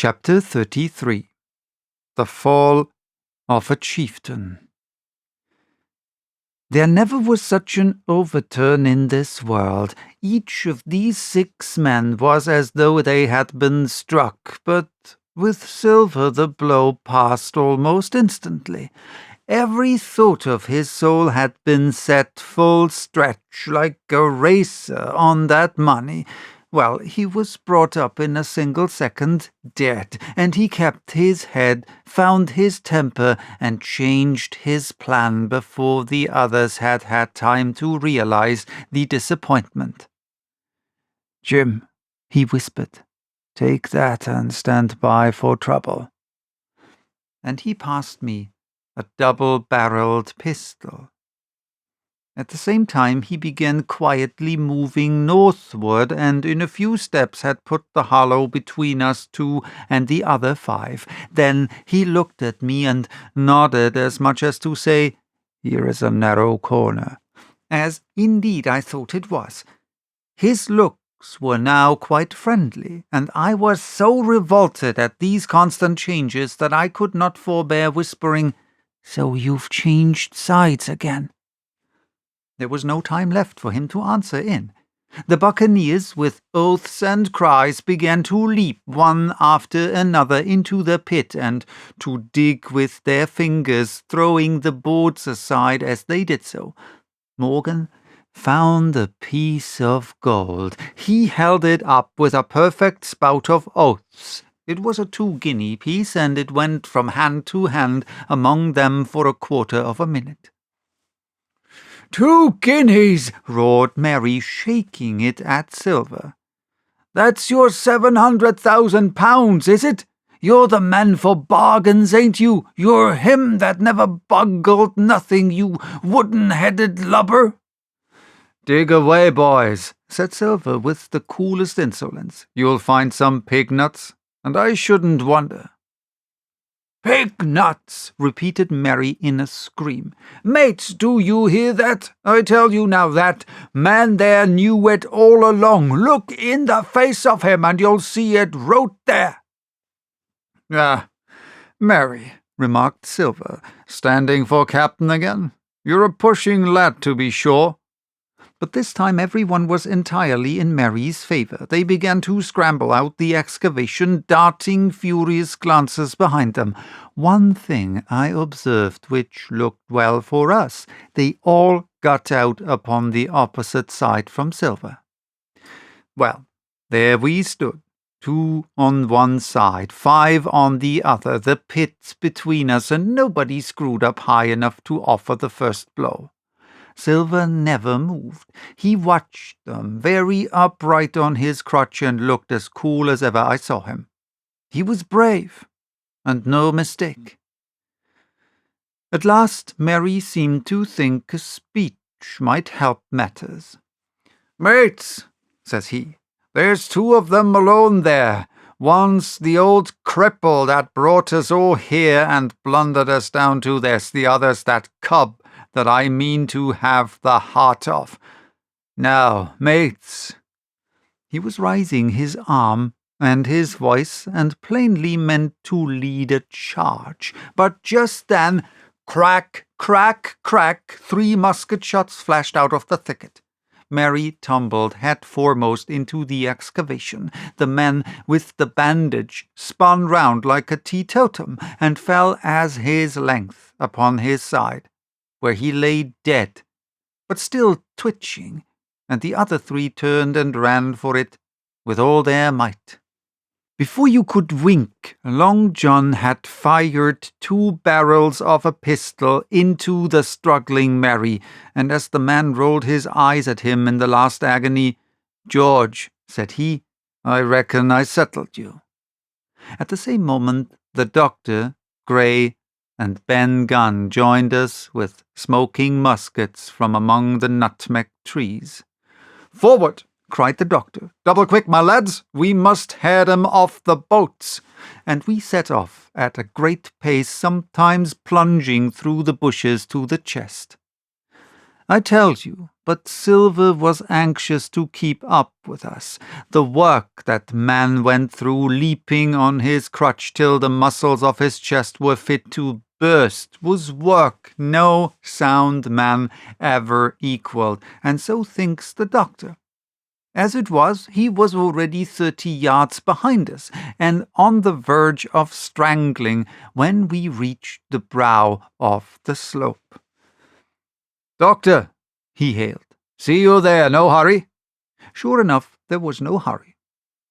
Chapter 33 The Fall of a Chieftain. There never was such an overturn in this world. Each of these 6 men was as though they had been struck, but with Silver the blow passed almost instantly. Every thought of his soul had been set full stretch, like a racer on that money. Well, he was brought up in a single second, dead, and he kept his head, found his temper, and changed his plan before the others had had time to realize the disappointment. "Jim," he whispered, "take that and stand by for trouble." And he passed me a double-barreled pistol. At the same time, he began quietly moving northward, and in a few steps had put the hollow between us 2 and the other 5. Then he looked at me and nodded as much as to say, "Here is a narrow corner," as indeed I thought it was. His looks were now quite friendly, and I was so revolted at these constant changes that I could not forbear whispering, "So you've changed sides again?" There was no time left for him to answer in. The buccaneers, with oaths and cries, began to leap one after another into the pit and to dig with their fingers, throwing the boards aside as they did so. Morgan found a piece of gold. He held it up with a perfect spout of oaths. It was a 2-guinea piece, and it went from hand to hand among them for a quarter of a minute. "2 guineas!" roared Mary, shaking it at Silver. "That's your £700,000, is it? You're the man for bargains, ain't you? You're him that never bungled nothing, you wooden-headed lubber." "Dig away, boys," said Silver with the coolest insolence. "You'll find some pig nuts, and I shouldn't wonder." "Pig nuts!" repeated Mary in a scream. "Mates, do you hear that? I tell you now that man there knew it all along. Look in the face of him, and you'll see it wrote there." "Ah, Mary," remarked Silver, "standing for captain again? You're a pushing lad, to be sure." But this time everyone was entirely in Mary's favour. They began to scramble out the excavation, darting furious glances behind them. One thing I observed which looked well for us. They all got out upon the opposite side from Silver. Well, there we stood, 2 on one side, 5 on the other, the pit between us, and nobody screwed up high enough to offer the first blow. Silver never moved. He watched them, very upright on his crutch, and looked as cool as ever I saw him. He was brave, and no mistake. At last Mary seemed to think a speech might help matters. "Mates," says he, "there's 2 of them alone there. One's the old cripple that brought us all here and blundered us down to this. The other's that cub that I mean to have the heart of. Now, mates." He was raising his arm and his voice, and plainly meant to lead a charge. But just then, crack, crack, crack, 3 musket shots flashed out of the thicket. Mary tumbled head foremost into the excavation. The man with the bandage spun round like a teetotum and fell as his length upon his side, where he lay dead, but still twitching, and the other 3 turned and ran for it with all their might. Before you could wink, Long John had fired 2 barrels of a pistol into the struggling Mary, and as the man rolled his eyes at him in the last agony, "George," said he, "I reckon I settled you." At the same moment, the doctor, Gray, and Ben Gunn joined us with smoking muskets from among the nutmeg trees. "Forward!" cried the doctor. "Double quick, my lads! We must head 'em off the boats!" And we set off at a great pace, sometimes plunging through the bushes to the chest. I tell you, but Silver was anxious to keep up with us. The work that man went through, leaping on his crutch till the muscles of his chest were fit to burst, was work no sound man ever equalled, and so thinks the doctor. As it was, he was already 30 yards behind us, and on the verge of strangling when we reached the brow of the slope. "Doctor," he hailed, "see you there, no hurry." Sure enough, there was no hurry.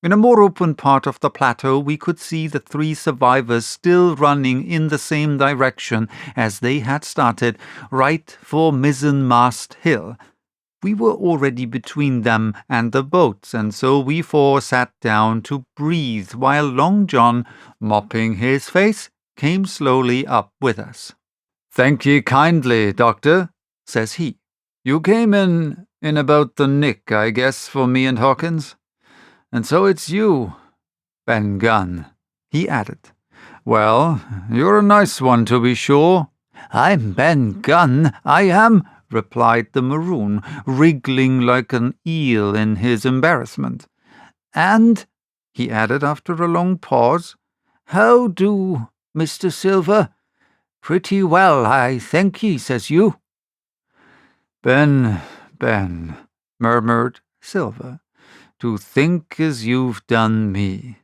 In a more open part of the plateau we could see the 3 survivors still running in the same direction as they had started, right for Mizzenmast Hill. We were already between them and the boats, and so we 4 sat down to breathe while Long John, mopping his face, came slowly up with us. "Thank ye kindly, Doctor," says he. "You came in about the nick, I guess, for me and Hawkins. And so it's you, Ben Gunn," he added. "Well, you're a nice one, to be sure." "I'm Ben Gunn, I am," replied the maroon, wriggling like an eel in his embarrassment. "And," he added after a long pause, "how do, Mr. Silver?" "Pretty well, I thank ye," says you. Ben, murmured Silver, "to think as you've done me."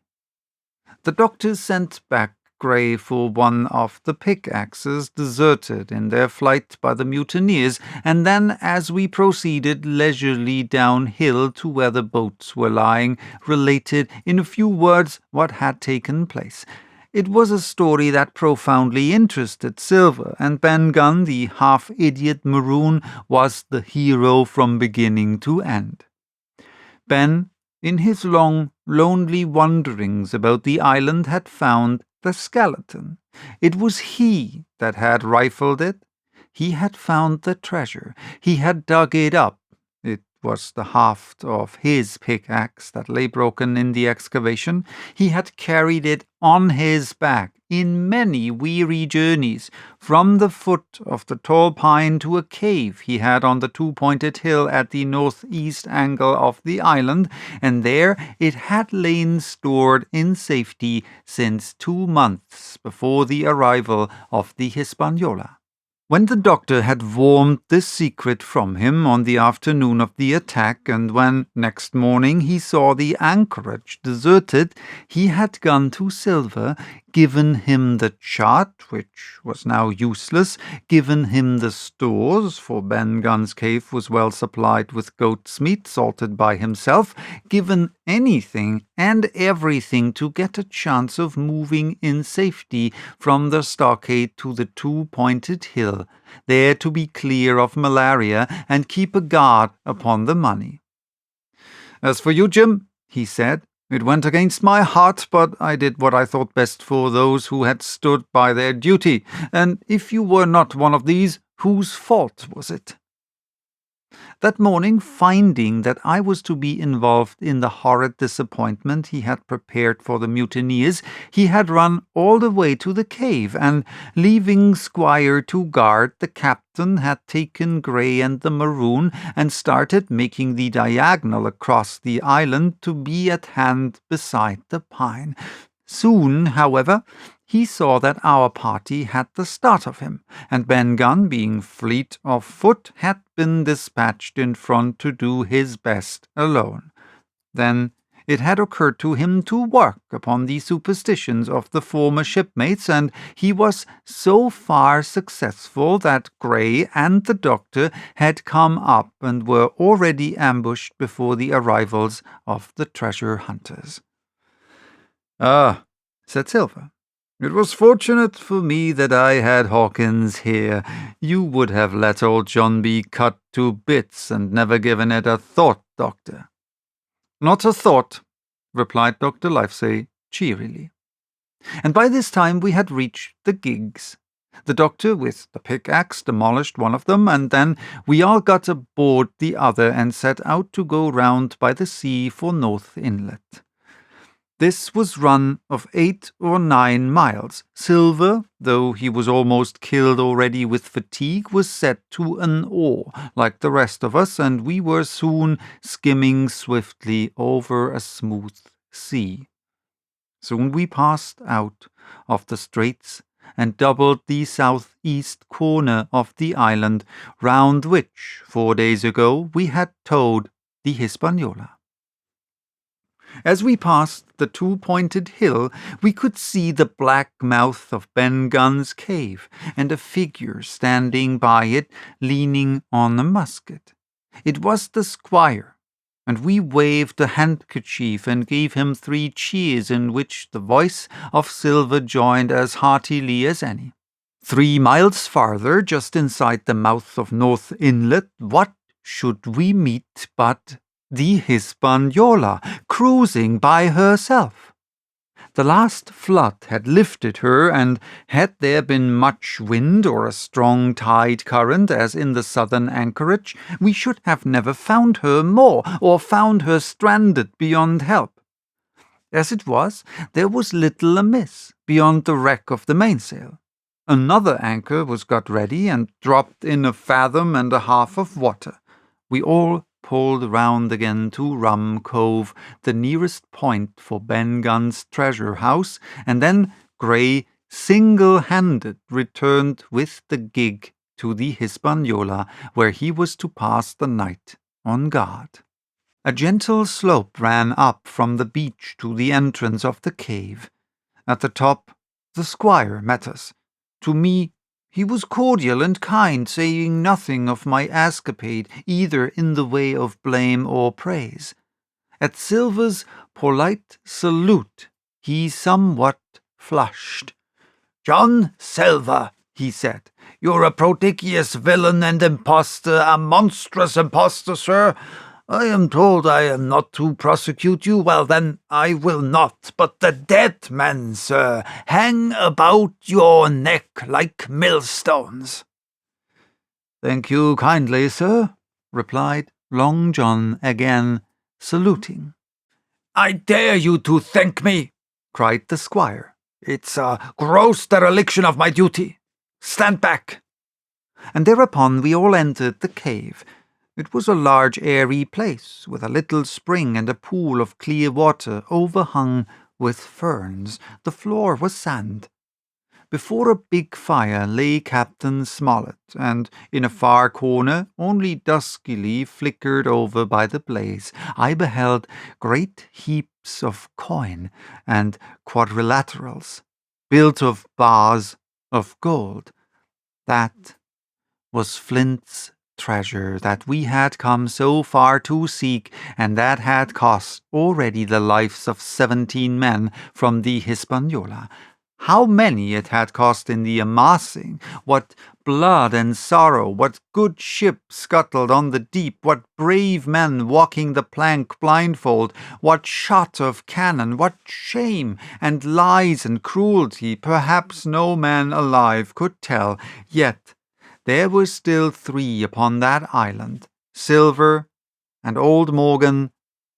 The doctor sent back Grey for one of the pickaxes deserted in their flight by the mutineers, and then, as we proceeded leisurely downhill to where the boats were lying, related in a few words what had taken place. It was a story that profoundly interested Silver, and Ben Gunn, the half-idiot maroon, was the hero from beginning to end. Ben, in his long, lonely wanderings about the island, had found the skeleton. It was he that had rifled it. He had found the treasure. He had dug it up. It was the haft of his pickaxe that lay broken in the excavation. He had carried it on his back in many weary journeys, from the foot of the tall pine to a cave he had on the 2-pointed hill at the northeast angle of the island, and there it had lain stored in safety since 2 months before the arrival of the Hispaniola. When the doctor had wormed this secret from him on the afternoon of the attack, and when next morning he saw the anchorage deserted, he had gone to Silver, given him the chart, which was now useless, given him the stores, for Ben Gunn's cave was well supplied with goat's meat salted by himself, given anything and everything to get a chance of moving in safety from the stockade to the 2-pointed hill, there to be clear of malaria and keep a guard upon the money. "As for you, Jim," he said, "it went against my heart, but I did what I thought best for those who had stood by their duty, and if you were not one of these, whose fault was it?" That morning, finding that I was to be involved in the horrid disappointment he had prepared for the mutineers, he had run all the way to the cave, and, leaving Squire to guard, the captain had taken Grey and the maroon and started making the diagonal across the island to be at hand beside the pine. Soon, however, he saw that our party had the start of him, and Ben Gunn, being fleet of foot, had been dispatched in front to do his best alone. Then it had occurred to him to work upon the superstitions of the former shipmates, and he was so far successful that Grey and the doctor had come up and were already ambushed before the arrivals of the treasure hunters. "Ah," said Silver, "it was fortunate for me that I had Hawkins here. You would have let old John be cut to bits and never given it a thought, Doctor." "Not a thought," replied Dr. Livesey cheerily. And by this time we had reached the gigs. The doctor with the pickaxe demolished one of them, and then we all got aboard the other and set out to go round by the sea for North Inlet. This was run of 8 or 9 miles. Silver, though he was almost killed already with fatigue, was set to an oar, like the rest of us, and we were soon skimming swiftly over a smooth sea. Soon we passed out of the straits and doubled the southeast corner of the island, round which, 4 days ago, we had towed the Hispaniola. As we passed the two-pointed hill, we could see the black mouth of Ben Gunn's cave, and a figure standing by it, leaning on a musket. It was the squire, and we waved a handkerchief and gave him 3 cheers, in which the voice of Silver joined as heartily as any. 3 miles farther, just inside the mouth of North Inlet, what should we meet but the Hispaniola, cruising by herself. The last flood had lifted her, and had there been much wind or a strong tide current, as in the southern anchorage, we should have never found her more, or found her stranded beyond help. As it was, there was little amiss beyond the wreck of the mainsail. Another anchor was got ready, and dropped in 1.5 fathoms of water. We all pulled round again to Rum Cove, the nearest point for Ben Gunn's treasure house, and then Grey, single-handed, returned with the gig to the Hispaniola, where he was to pass the night on guard. A gentle slope ran up from the beach to the entrance of the cave. At the top, the squire met us. To me, he was cordial and kind, saying nothing of my escapade, either in the way of blame or praise. At Silver's polite salute, he somewhat flushed. "John Silver," he said, "you're a prodigious villain and impostor, a monstrous impostor, sir. I am told I am not to prosecute you. Well, then, I will not. But the dead men, sir, hang about your neck like millstones." "Thank you kindly, sir," replied Long John, again saluting. "I dare you to thank me," cried the squire. "It's a gross dereliction of my duty. Stand back." And thereupon we all entered the cave. It was a large airy place, with a little spring and a pool of clear water overhung with ferns. The floor was sand. Before a big fire lay Captain Smollett, and in a far corner, only duskily flickered over by the blaze, I beheld great heaps of coin and quadrilaterals, built of bars of gold. That was Flint's treasure that we had come so far to seek, and that had cost already the lives of 17 men from the Hispaniola. How many it had cost in the amassing, what blood and sorrow, what good ship scuttled on the deep, what brave men walking the plank blindfold, what shot of cannon, what shame and lies and cruelty, perhaps no man alive could tell. Yet there were still 3 upon that island, Silver and old Morgan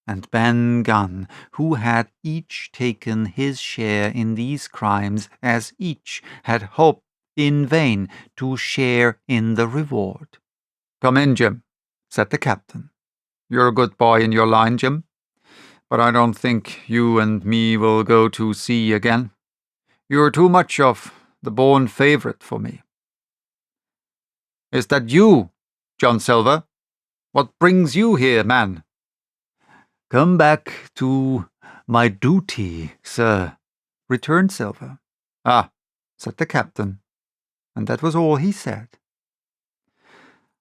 and Ben Gunn, who had each taken his share in these crimes, as each had hoped in vain to share in the reward. "Come in, Jim," said the captain. "You're a good boy in your line, Jim, but I don't think you and me will go to sea again. You're too much of the born favourite for me." "Is that you, John Silver? What brings you here, man?" "Come back to my duty, sir," returned Silver. "Ah," said the captain, and that was all he said.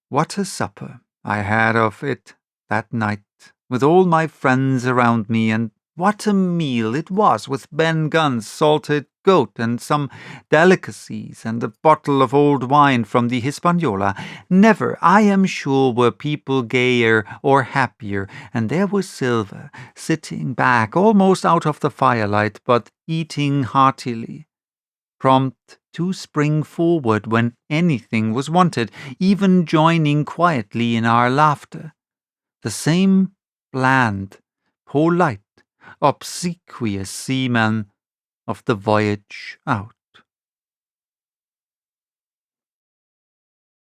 What a supper I had of it that night, with all my friends around me, and what a meal it was, with Ben Gunn's salted goat and some delicacies and a bottle of old wine from the Hispaniola. Never, I am sure, were people gayer or happier, and there was Silver, sitting back almost out of the firelight, but eating heartily, prompt to spring forward when anything was wanted, even joining quietly in our laughter. The same bland, polite, obsequious seamen of the voyage out.